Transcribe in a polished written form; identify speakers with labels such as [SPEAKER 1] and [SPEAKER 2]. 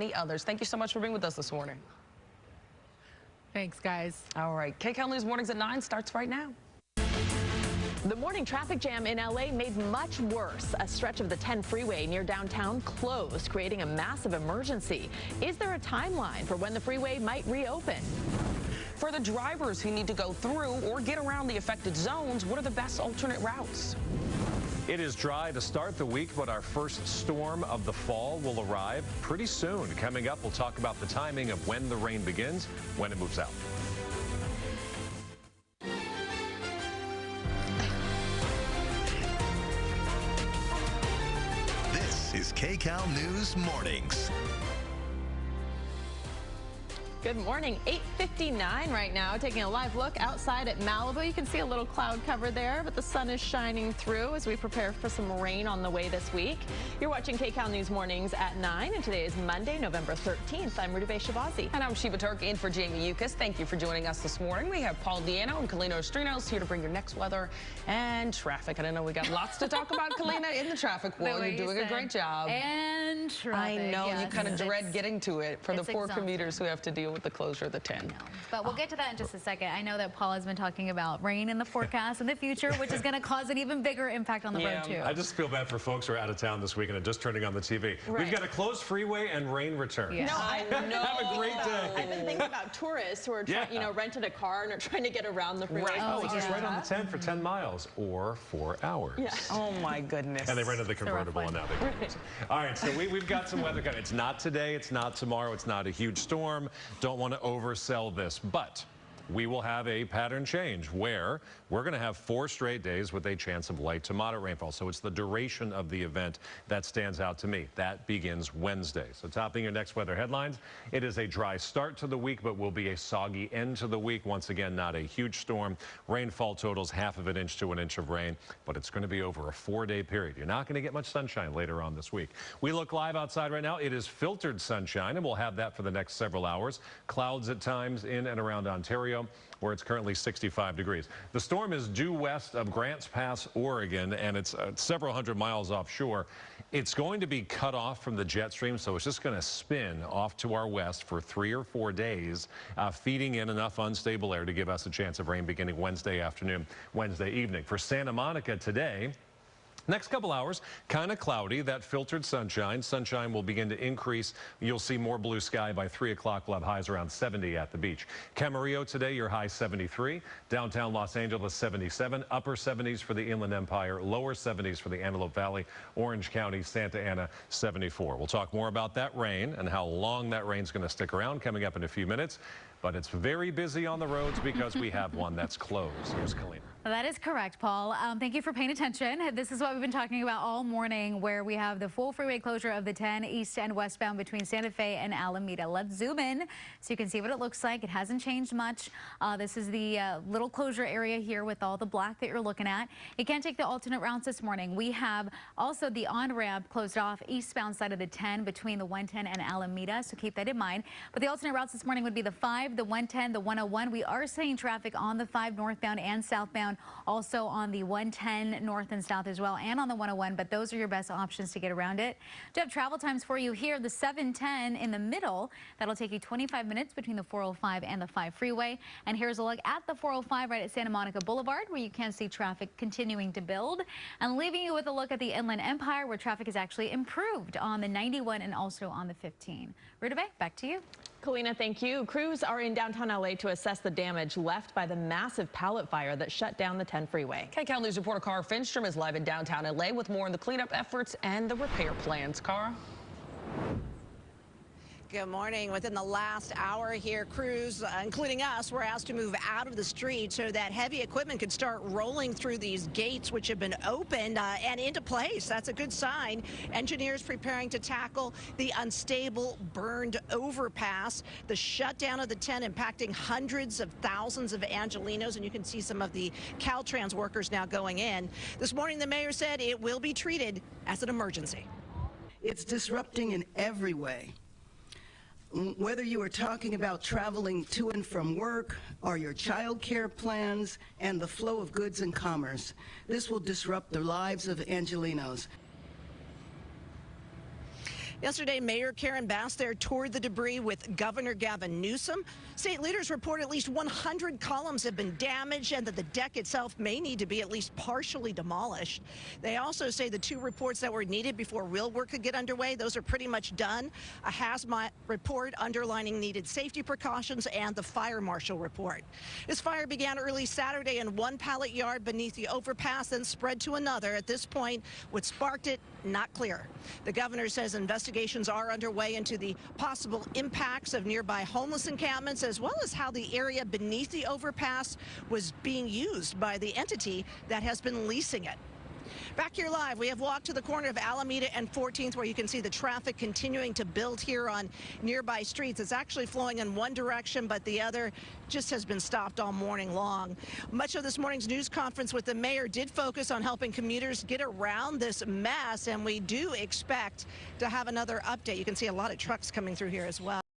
[SPEAKER 1] Many others. Thank you so much for being with us this morning.
[SPEAKER 2] Thanks, guys.
[SPEAKER 1] All right, Kcal News Mornings at 9 starts right now.
[SPEAKER 3] The morning traffic jam in LA made much worse. A stretch of the 10 freeway near downtown closed, creating a massive emergency. Is there a timeline for when the freeway might reopen?
[SPEAKER 1] For the drivers who need to go through or get around the affected zones, what are the best alternate routes?
[SPEAKER 4] It is dry to start the week, but our first storm of the fall will arrive pretty soon. Coming up, we'll talk about the timing of when the rain begins, when it moves out.
[SPEAKER 5] This is Kcal News Mornings.
[SPEAKER 3] Good morning, 8:59 right now. Taking a live look outside at Malibu. You can see a little cloud cover there, but the sun is shining through as we prepare for some rain on the way this week. You're watching Kcal News Mornings at 9, and today is Monday, November 13th. I'm Ruta Shabazi.
[SPEAKER 1] And I'm Sheba Turk in for Jamie Yukas. Thank you for joining us this morning. We have Paul Diano and Kalina Ostrinos here to bring your next weather and traffic. And I know we got lots to talk about, Kalina, in the traffic world. You're doing a great job.
[SPEAKER 2] And traffic.
[SPEAKER 1] I know,
[SPEAKER 2] yes.
[SPEAKER 1] you kind of dread getting to it for the poor commuters who have to deal with the closure of the 10.
[SPEAKER 2] No, but we'll get to that in just a second. I know that Paul has been talking about rain in the forecast in the future, which is going to cause an even bigger impact on the road, too.
[SPEAKER 4] I just feel bad for folks who are out of town this weekend and just turning on the TV.
[SPEAKER 3] Right.
[SPEAKER 4] We've got a closed freeway and rain returns.
[SPEAKER 2] Yeah.
[SPEAKER 3] No, I know.
[SPEAKER 4] Have a great day.
[SPEAKER 3] I've been thinking about tourists who are rented a car and are trying to get around the freeway.
[SPEAKER 1] Right.
[SPEAKER 4] Oh, it's just right on the 10 for 10 miles or 4 hours.
[SPEAKER 3] Yeah.
[SPEAKER 1] Oh, my goodness.
[SPEAKER 4] And they rented the convertible and now they can use it. All right, so we've got some weather coming. It's not today, it's not tomorrow, it's not a huge storm. Don't want to oversell this, but we will have a pattern change where we're going to have 4 straight days with a chance of light to moderate rainfall. So it's the duration of the event that stands out to me. That begins Wednesday. So topping your next weather headlines, it is a dry start to the week, but will be a soggy end to the week. Once again, not a huge storm. Rainfall totals 1/2 inch to 1 inch of rain, but it's going to be over a 4-day period. You're not going to get much sunshine later on this week. We look live outside right now. It is filtered sunshine, and we'll have that for the next several hours. Clouds at times in and around Ontario, where it's currently 65 degrees. The storm is due west of Grants Pass, Oregon, and it's several hundred miles offshore. It's going to be cut off from the jet stream, so it's just going to spin off to our west for 3 or 4 days, feeding in enough unstable air to give us a chance of rain beginning Wednesday afternoon, Wednesday evening. For Santa Monica today, next couple hours, kind of cloudy. That filtered sunshine. Sunshine will begin to increase. You'll see more blue sky by 3 o'clock. We'll have highs around 70 at the beach. Camarillo today, your high 73. Downtown Los Angeles, 77. Upper 70s for the Inland Empire. Lower 70s for the Antelope Valley. Orange County, Santa Ana, 74. We'll talk more about that rain and how long that rain's going to stick around coming up in a few minutes. But it's very busy on the roads because we have one that's closed. Here's Kalina.
[SPEAKER 2] That is correct, Paul. Thank you for paying attention. This is what we've been talking about all morning, where we have the full freeway closure of the 10 east and westbound between Santa Fe and Alameda. Let's zoom in so you can see what it looks like. It hasn't changed much. This is the little closure area here with all the black that you're looking at. You can't take the alternate routes this morning. We have also the on-ramp closed off eastbound side of the 10 between the 110 and Alameda, so keep that in mind. But the alternate routes this morning would be the 5, the 110, the 101. We are seeing traffic on the 5 northbound and southbound, also on the 110 north and south as well, and on the 101, but those are your best options to get around it. Do have travel times for you here. The 710 in the middle, that'll take you 25 minutes between the 405 and the 5 freeway. And here's a look at the 405 right at Santa Monica Boulevard, where you can see traffic continuing to build. And leaving you with a look at the Inland Empire, where traffic is actually improved on the 91 and also on the 15. Ruta, back to you.
[SPEAKER 3] Kalina, thank you. Crews are in downtown LA to assess the damage left by the massive pallet fire that shut down the 10 freeway.
[SPEAKER 1] Kcal News reporter Cara Finstrom is live in downtown LA with more on the cleanup efforts and the repair plans. Cara?
[SPEAKER 6] Good morning. Within the last hour here, crews, including us, were asked to move out of the street so that heavy equipment could start rolling through these gates, which have been opened and into place. That's a good sign. Engineers preparing to tackle the unstable, burned overpass. The shutdown of the 10 impacting hundreds of thousands of Angelenos, and you can see some of the Caltrans workers now going in. This morning, the mayor said it will be treated as an emergency.
[SPEAKER 7] It's disrupting in every way. Whether you are talking about traveling to and from work or your child care plans and the flow of goods and commerce, this will disrupt the lives of Angelenos.
[SPEAKER 6] Yesterday, Mayor Karen Bass there toured the debris with Governor Gavin Newsom. State leaders report at least 100 columns have been damaged and that the deck itself may need to be at least partially demolished. They also say the 2 reports that were needed before real work could get underway, those are pretty much done. A hazmat report underlining needed safety precautions and the fire marshal report. This fire began early Saturday in one pallet yard beneath the overpass, then spread to another. At this point, what sparked it, not clear. The governor says investigations are underway into the possible impacts of nearby homeless encampments, as well as how the area beneath the overpass was being used by the entity that has been leasing it. Back here live, we have walked to the corner of Alameda and 14th, where you can see the traffic continuing to build here on nearby streets. It's actually flowing in one direction, but the other just has been stopped all morning long. Much of this morning's news conference with the mayor did focus on helping commuters get around this mess, and we do expect to have another update. You can see a lot of trucks coming through here as well.